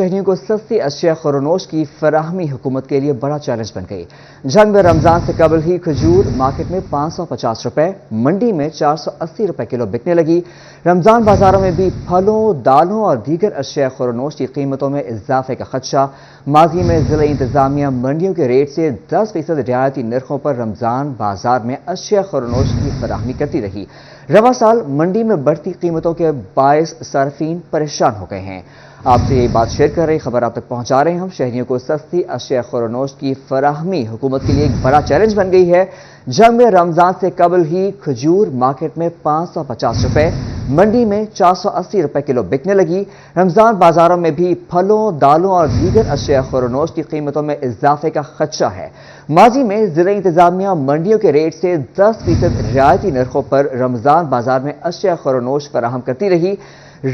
شہریوں کو سستی اشیاء خورنوش کی فراہمی حکومت کے لیے بڑا چیلنج بن گئی۔ جنگ میں رمضان سے قبل ہی کھجور مارکیٹ میں 550 روپے، منڈی میں 480 روپے کلو بکنے لگی۔ رمضان بازاروں میں بھی پھلوں، دالوں اور دیگر اشیاء خورنوش کی قیمتوں میں اضافے کا خدشہ۔ ماضی میں ضلع انتظامیہ منڈیوں کے ریٹ سے 10% رعایتی نرخوں پر رمضان بازار میں اشیاء خورنوش کی فراہمی کرتی رہی۔ رواں سال منڈی میں بڑھتی قیمتوں کے باعث صارفین پریشان ہو گئے ہیں۔ آپ سے یہ بات شیئر کر رہی خبر آپ تک پہنچا رہے ہیں ہم۔ شہریوں کو سستی اشیاء خورنوش کی فراہمی حکومت کے لیے ایک بڑا چیلنج بن گئی ہے۔ جنگ میں رمضان سے قبل ہی کھجور مارکیٹ میں 550 روپے، منڈی میں 480 روپے کلو بکنے لگی۔ رمضان بازاروں میں بھی پھلوں، دالوں اور دیگر اشیاء خورنوش کی قیمتوں میں اضافے کا خدشہ ہے۔ ماضی میں ضلع انتظامیہ منڈیوں کے ریٹ سے 10% رعایتی نرخوں پر رمضان بازار میں اشیاء خورنوش فراہم کرتی رہی۔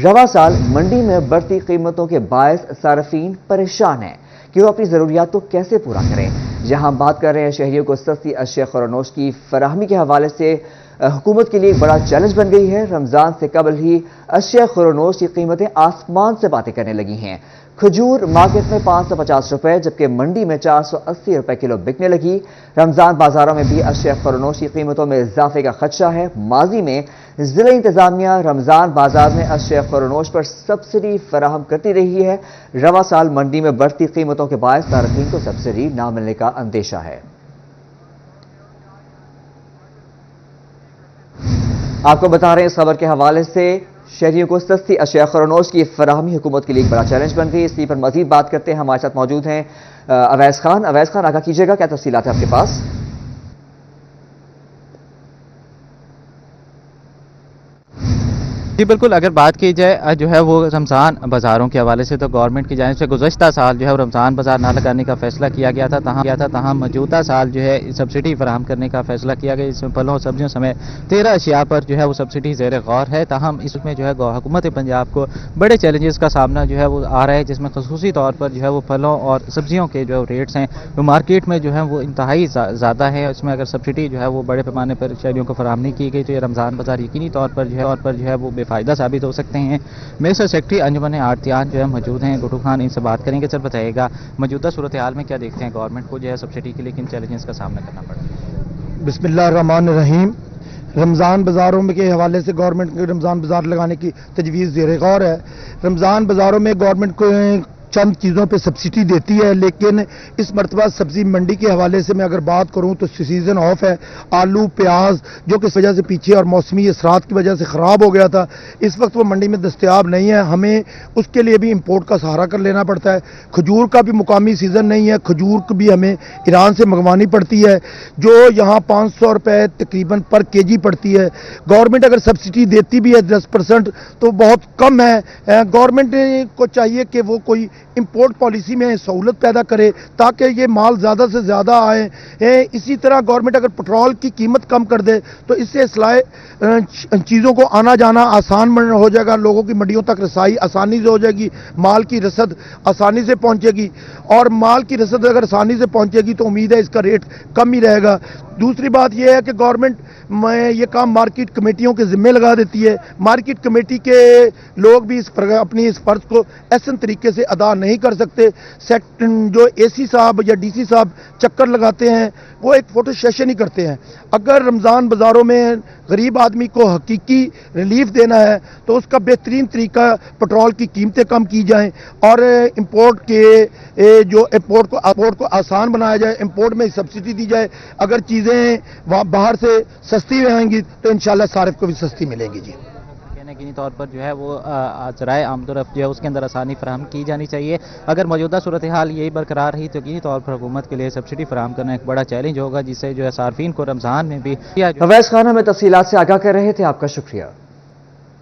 رواں سال منڈی میں بڑھتی قیمتوں کے باعث صارفین پریشان ہیں کہ وہ اپنی ضروریات کو کیسے پورا کریں۔ جہاں ہم بات کر رہے ہیں شہریوں کو سستی اشیاء خورنوش کی فراہمی کے حوالے سے، حکومت کے لیے ایک بڑا چیلنج بن گئی ہے۔ رمضان سے قبل ہی اشیاء خورنوش کی قیمتیں آسمان سے باتیں کرنے لگی ہیں۔ کھجور مارکیٹ میں 550 روپے جبکہ منڈی میں 480 روپے کلو بکنے لگی۔ رمضان بازاروں میں بھی اشیاء خورنوش کی قیمتوں میں اضافے کا خدشہ ہے۔ ماضی میں ضلع انتظامیہ رمضان بازار میں اشیاء خورنوش پر سبسڈی فراہم کرتی رہی ہے۔ رواں سال منڈی میں بڑھتی قیمتوں کے باعث صارفین کو سبسڈی نہ ملنے کا اندیشہ ہے۔ آپ کو بتا رہے ہیں اس خبر کے حوالے سے، شہریوں کو سستی اشیاء خورنوش کی فراہمی حکومت کے لیے ایک بڑا چیلنج بن گئی۔ اسی پر مزید بات کرتے ہیں، ہمارے ساتھ موجود ہیں اویس خان۔ اویس خان، آگاہ کیجیے گا، کیا تفصیلات ہیں آپ کے پاس؟ جی بالکل، اگر بات کی جائے جو ہے وہ رمضان بازاروں کے حوالے سے، تو گورنمنٹ کی جانب سے گزشتہ سال جو ہے رمضان بازار نہ لگانے کا فیصلہ کیا گیا تھا، تاہم موجودہ سال جو ہے سبسڈی فراہم کرنے کا فیصلہ کیا گیا، جس میں پھلوں سبزیوں سمیت 13 اشیاء پر جو ہے وہ سبسڈی زیر غور ہے۔ تاہم اس میں جو ہے حکومت پنجاب کو بڑے چیلنجز کا سامنا جو ہے وہ آ رہا ہے، جس میں خصوصی طور پر جو ہے وہ پھلوں اور سبزیوں کے جو ریٹس ہیں وہ مارکیٹ میں جو ہے وہ انتہائی زیادہ ہے۔ اس میں اگر سبسڈی جو ہے وہ بڑے پیمانے پر شہریوں کو فراہم نہیں کی گئی تو یہ رمضان بازار یقینی طور پر جو ہے وہ بے فائدہ ثابت ہو سکتے ہیں۔ میرے ساتھ سیکرٹری انجمن آڑتیان جو ہے موجود ہیں، گڈو خان، ان سے بات کریں گے۔ سر بتائیے گا، موجودہ صورتحال میں کیا دیکھتے ہیں، گورنمنٹ کو جو ہے سبسڈی کے لیے کن چیلنجز کا سامنا کرنا پڑ رہا ہے؟ بسم اللہ الرحمن الرحیم۔ رمضان بازاروں کے حوالے سے گورنمنٹ کے رمضان بازار لگانے کی تجویز زیر غور ہے۔ رمضان بازاروں میں گورنمنٹ کو چند چیزوں پہ سبسڈی دیتی ہے، لیکن اس مرتبہ سبزی منڈی کے حوالے سے میں اگر بات کروں تو سیزن آف ہے۔ آلو، پیاز جو کہ اس وجہ سے پیچھے اور موسمی اثرات کی وجہ سے خراب ہو گیا تھا، اس وقت وہ منڈی میں دستیاب نہیں ہے۔ ہمیں اس کے لیے بھی امپورٹ کا سہارا کر لینا پڑتا ہے۔ کھجور کا بھی مقامی سیزن نہیں ہے، کھجور کو بھی ہمیں ایران سے منگوانی پڑتی ہے، جو یہاں 500 روپے تقریباً پر کے جی پڑتی ہے۔ گورنمنٹ اگر سبسڈی دیتی بھی ہے 10% تو بہت کم ہے۔ گورنمنٹ کو چاہیے کہ وہ کوئی امپورٹ پالیسی میں سہولت پیدا کرے تاکہ یہ مال زیادہ سے زیادہ آئے۔ اسی طرح گورنمنٹ اگر پٹرول کی قیمت کم کر دے تو اس سے چیزوں کو آنا جانا آسان ہو جائے گا، لوگوں کی منڈیوں تک رسائی آسانی سے ہو جائے گی، مال کی رسد آسانی سے پہنچے گی، اور مال کی رسد اگر آسانی سے پہنچے گی تو امید ہے اس کا ریٹ کم ہی رہے گا۔ دوسری بات یہ ہے کہ گورنمنٹ یہ کام مارکیٹ کمیٹیوں کے ذمے لگا دیتی ہے۔ مارکیٹ کمیٹی کے لوگ بھی اپنی اس فرض کو احسن طریقے سے ادا نہیں کر سکتے۔ جو اے سی صاحب یا ڈی سی صاحب چکر لگاتے ہیں وہ ایک فوٹو سیشن ہی کرتے ہیں۔ اگر رمضان بازاروں میں غریب آدمی کو حقیقی ریلیف دینا ہے تو اس کا بہترین طریقہ پٹرول کی قیمتیں کم کی جائیں اور امپورٹ کو آسان بنایا جائے، امپورٹ میں سبسڈی دی جائے۔ اگر چیزیں باہر سے سستی آئیں گی تو انشاءاللہ صارف کو بھی سستی ملیں گی۔ جی یقینی طور پر جو ہے وہ ذرائع آمد و رفت جو ہے اس کے اندر آسانی فراہم کی جانی چاہیے۔ اگر موجودہ صورتحال یہی برقرار رہی تو یقینی طور پر حکومت کے لیے سبسڈی فراہم کرنا ایک بڑا چیلنج ہوگا، جس سے جو ہے صارفین کو رمضان میں بھی۔ اویس خان ہمیں تفصیلات سے آگاہ کر رہے تھے، آپ کا شکریہ۔